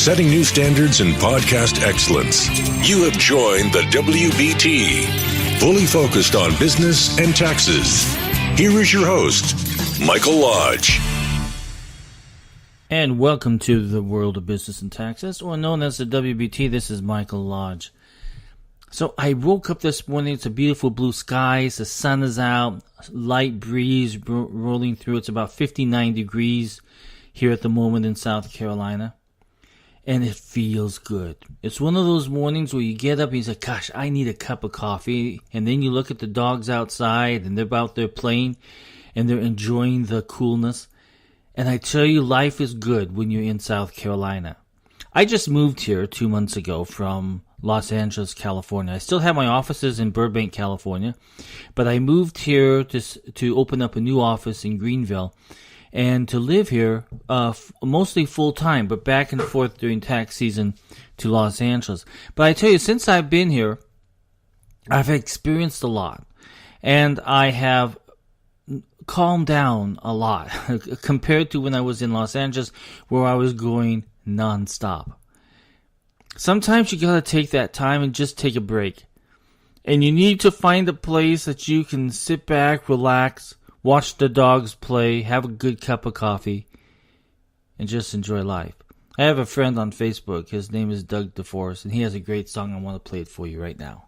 setting new standards in podcast excellence. You have joined the WBT, fully focused on business and taxes. Here is your host, Michael Lodge. And welcome to the world of business and taxes, or known as the WBT. This is Michael Lodge. So I woke up this morning. It's a beautiful blue skies. The sun is out. Light breeze rolling through. It's about 59 degrees here at the moment in South Carolina. And it feels good. It's one of those mornings where you get up and you say, gosh, I need a cup of coffee. And then you look at the dogs outside and they're out there playing and they're enjoying the coolness. And I tell you, life is good when you're in South Carolina. I just moved here 2 months ago from Los Angeles, California. I still have my offices in Burbank, California, but I moved here to open up a new office in Greenville and to live here mostly full-time, but back and forth during tax season to Los Angeles. But I tell you, since I've been here, I've experienced a lot, and I have calmed down a lot compared to when I was in Los Angeles, where I was going nonstop. Sometimes you gotta take that time and just take a break. And you need to find a place that you can sit back, relax, watch the dogs play, have a good cup of coffee, and just enjoy life. I have a friend on Facebook. His name is Doug Deforest, and he has a great song. I want to play it for you right now.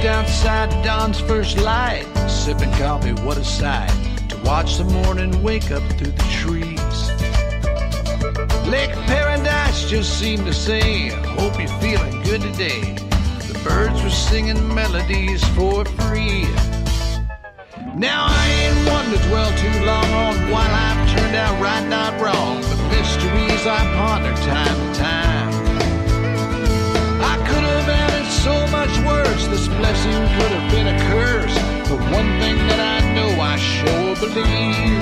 Outside dawn's first light, sipping coffee, what a sight to watch the morning wake up through the trees. Lake Paradise just seemed to say, hope you're feeling good today. The birds were singing melodies for free. Now I ain't one to dwell too long on why life turned out right, not wrong, but mysteries I ponder time to time. I could have added so much worse. This blessing could have been a curse. But one thing that I know I sure believe,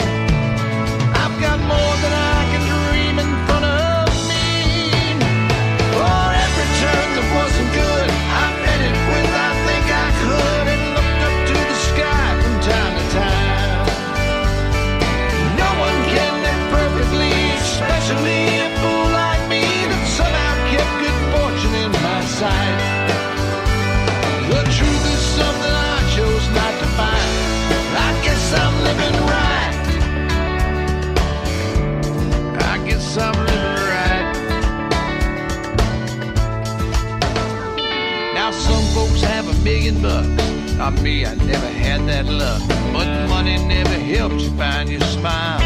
I've got more than I can dream in front of me. For every turn that wasn't good, I met it with I think I could, and looked up to the sky from time to time. No one can live perfectly, especially a fool like me that somehow kept good fortune in my sight. The truth is something I chose not to find. I guess I'm living right. I guess I'm living right. Now some folks have $1 million. Not me, I never had that luck. But money never helps you find your smile.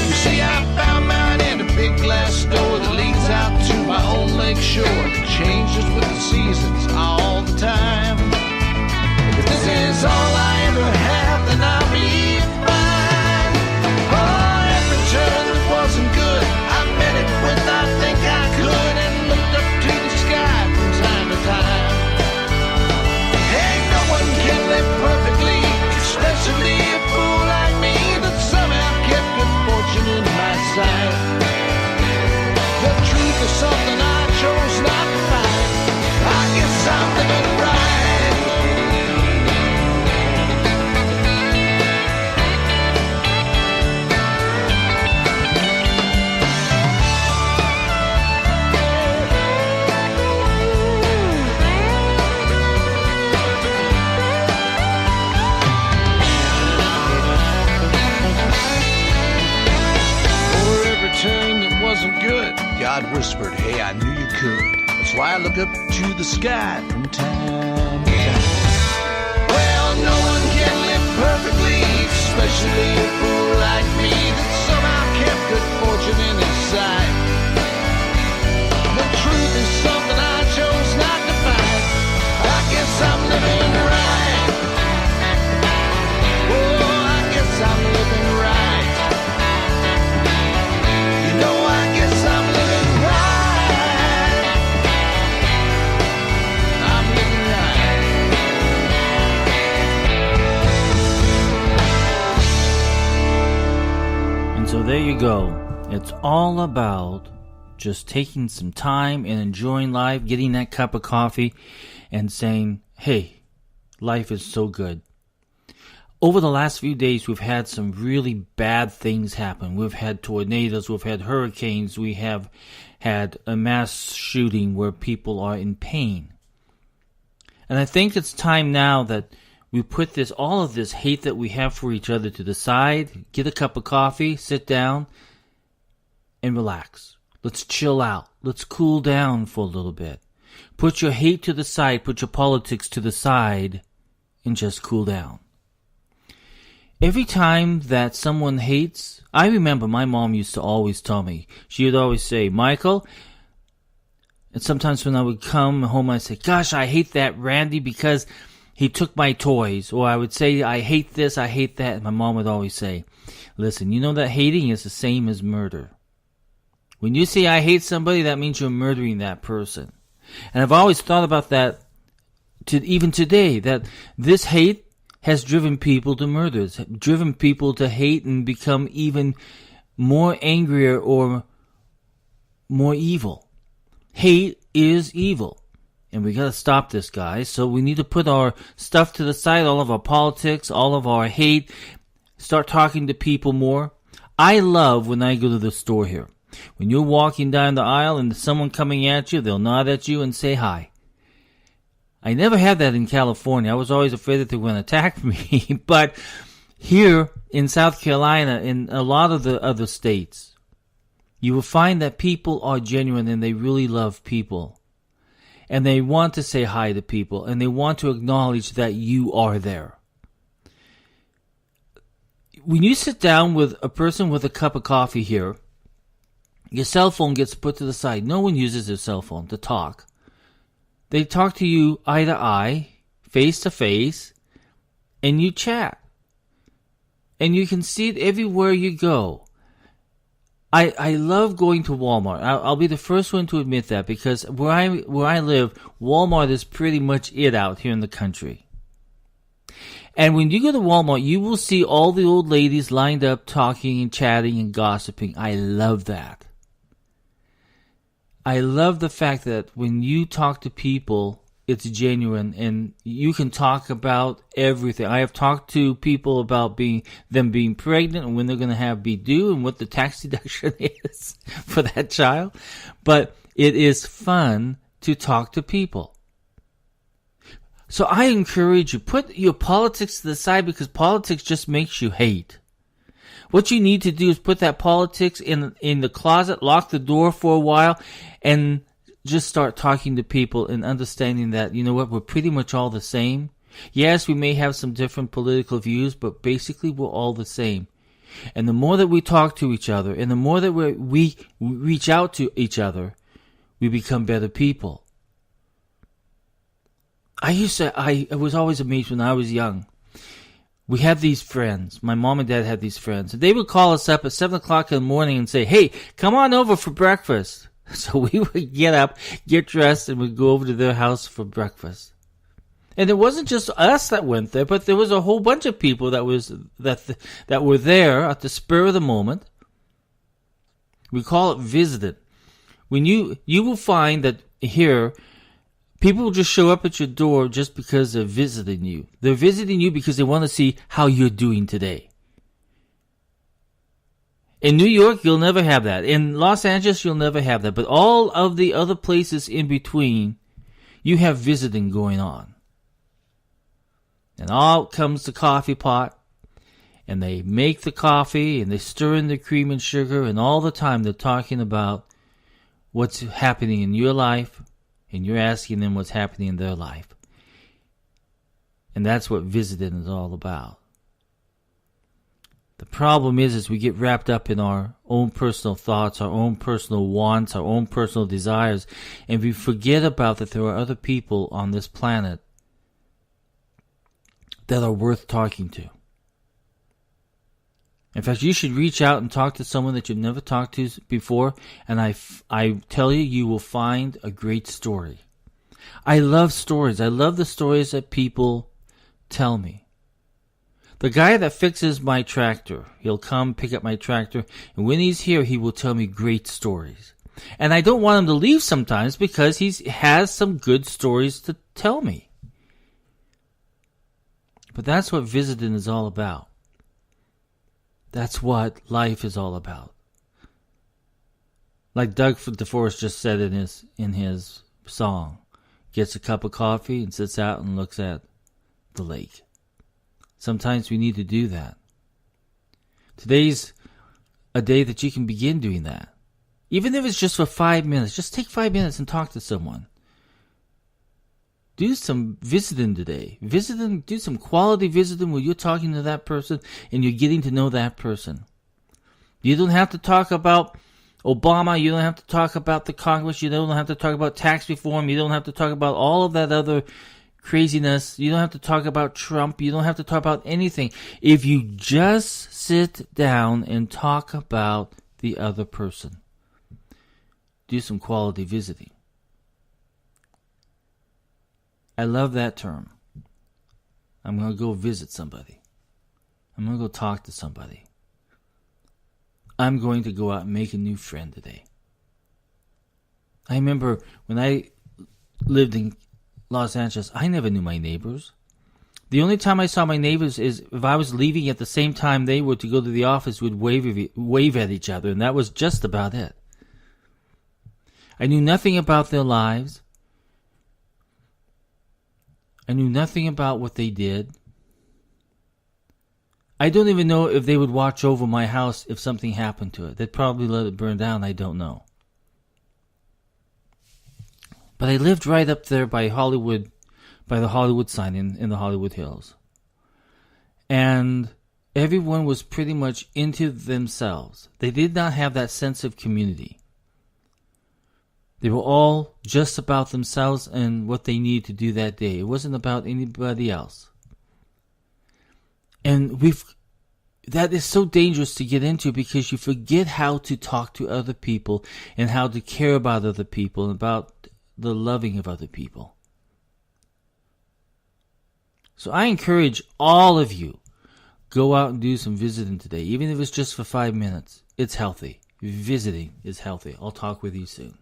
You see, I found mine in a big glass door that leads out to my own lake shore. That changes with the seasons all the time. If this is all I ever have, then I'll be fine. Oh, every turn that wasn't good, I met it with I think I could, and looked up to the sky from time to time. Hey, no one can live perfectly, especially a fool like me that somehow kept good fortune in my sight. The truth is something I chose not to find. I guess I'm living right. For every turn that wasn't good, God whispered, hey, I knew you could. That's why I look up to the sky from time to time. Well, no one can live perfectly, especially a fool like me that somehow kept good fortune in his sight. The truth is something I chose not to find. I guess I'm living right. Oh, I guess I'm living right. You know, I guess I'm living right. I'm living right. you go, it's all about just taking some time and enjoying life, getting that cup of coffee and saying, hey, life is so good. Over the last few days, we've had some really bad things happen. We've had tornadoes, we've had hurricanes, we have had a mass shooting where people are in pain. And I think it's time now that we put all of this hate that we have for each other to the side, get a cup of coffee, sit down, and relax. Let's chill out. Let's cool down for a little bit. Put your hate to the side, put your politics to the side, and just cool down. Every time that someone hates, I remember my mom used to always tell me, she would always say, Michael, and sometimes when I would come home, I'd say, gosh, I hate that Randy because he took my toys. Or I would say, I hate this, I hate that. And my mom would always say, listen, you know that hating is the same as murder. When you say I hate somebody, that means you're murdering that person. And I've always thought about that even today, that this hate has driven people to murders, driven people to hate and become even more angrier or more evil. Hate is evil. And we gotta stop this, guys. So we need to put our stuff to the side, all of our politics, all of our hate, start talking to people more. I love when I go to the store here. When you're walking down the aisle and there's someone coming at you, they'll nod at you and say hi. I never had that in California. I was always afraid that they were going to attack me. But here in South Carolina, in a lot of the other states, you will find that people are genuine and they really love people. And they want to say hi to people. And they want to acknowledge that you are there. When you sit down with a person with a cup of coffee here, your cell phone gets put to the side. No one uses their cell phone to talk. They talk to you eye to eye, face to face, and you chat. And you can see it everywhere you go. I love going to Walmart. I'll be the first one to admit that, because where I live, Walmart is pretty much it out here in the country. And when you go to Walmart, you will see all the old ladies lined up talking and chatting and gossiping. I love that. I love the fact that when you talk to people, it's genuine and you can talk about everything. I have talked to people about them being pregnant and when they're going to be due and what the tax deduction is for that child. But it is fun to talk to people. So I encourage you, put your politics to the side, because politics just makes you hate. What you need to do is put that politics in the closet, lock the door for a while, and just start talking to people and understanding that, you know what, we're pretty much all the same. Yes, we may have some different political views, but basically we're all the same. And the more that we talk to each other, and the more that we reach out to each other, we become better people. I was always amazed when I was young. We had these friends. My mom and dad had these friends. And they would call us up at 7 o'clock in the morning and say, hey, come on over for breakfast. So we would get up, get dressed, and we'd go over to their house for breakfast. And it wasn't just us that went there, but there was a whole bunch of people that were there at the spur of the moment. We call it visited. When you will find that here, people will just show up at your door just because they're visiting you. They're visiting you because they want to see how you're doing today. In New York, you'll never have that. In Los Angeles, you'll never have that. But all of the other places in between, you have visiting going on. And out comes the coffee pot, and they make the coffee, and they stir in the cream and sugar, and all the time they're talking about what's happening in your life, and you're asking them what's happening in their life. And that's what visiting is all about. The problem is we get wrapped up in our own personal thoughts, our own personal wants, our own personal desires, and we forget about that there are other people on this planet that are worth talking to. In fact, you should reach out and talk to someone that you've never talked to before, and I tell you, you will find a great story. I love stories. I love the stories that people tell me. The guy that fixes my tractor, he'll come pick up my tractor, and when he's here, he will tell me great stories. And I don't want him to leave sometimes because he has some good stories to tell me. But that's what visiting is all about. That's what life is all about. Like Doug Deforest just said in his song, gets a cup of coffee and sits out and looks at the lake. Sometimes we need to do that. Today's a day that you can begin doing that. Even if it's just for 5 minutes, just take 5 minutes and talk to someone. Do some visiting today. Do some quality visiting where you're talking to that person and you're getting to know that person. You don't have to talk about Obama. You don't have to talk about the Congress. You don't have to talk about tax reform. You don't have to talk about all of that other craziness. You don't have to talk about Trump. You don't have to talk about anything. If you just sit down and talk about the other person, do some quality visiting. I love that term. I'm going to go visit somebody. I'm going to go talk to somebody. I'm going to go out and make a new friend today. I remember when I lived in Los Angeles, I never knew my neighbors. The only time I saw my neighbors is if I was leaving at the same time they were to go to the office, we'd wave at each other, and that was just about it. I knew nothing about their lives. I knew nothing about what they did. I don't even know if they would watch over my house if something happened to it. They'd probably let it burn down. I don't know. But I lived right up there by Hollywood, by the Hollywood sign in the Hollywood Hills. And everyone was pretty much into themselves. They did not have that sense of community. They were all just about themselves and what they needed to do that day. It wasn't about anybody else. And that is so dangerous to get into because you forget how to talk to other people and how to care about other people and about the loving of other people. So I encourage all of you, go out and do some visiting today, even if it's just for 5 minutes. It's healthy. Visiting is healthy. I'll talk with you soon.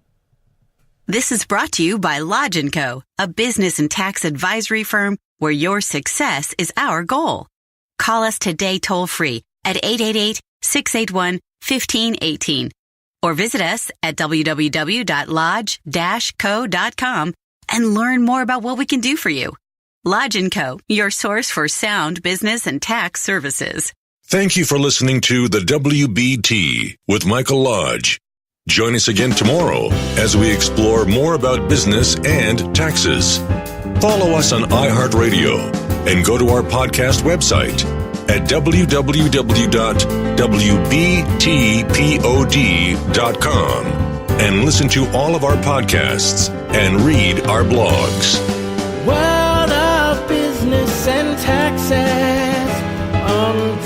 This is brought to you by Lodge & Co., a business and tax advisory firm where your success is our goal. Call us today toll-free at 888-681-1518 or visit us at www.lodge-co.com and learn more about what we can do for you. Lodge & Co., your source for sound business and tax services. Thank you for listening to the WBT with Michael Lodge. Join us again tomorrow as we explore more about business and taxes. Follow us on iHeartRadio and go to our podcast website at www.wbtpod.com and listen to all of our podcasts and read our blogs. World of Business and Taxes on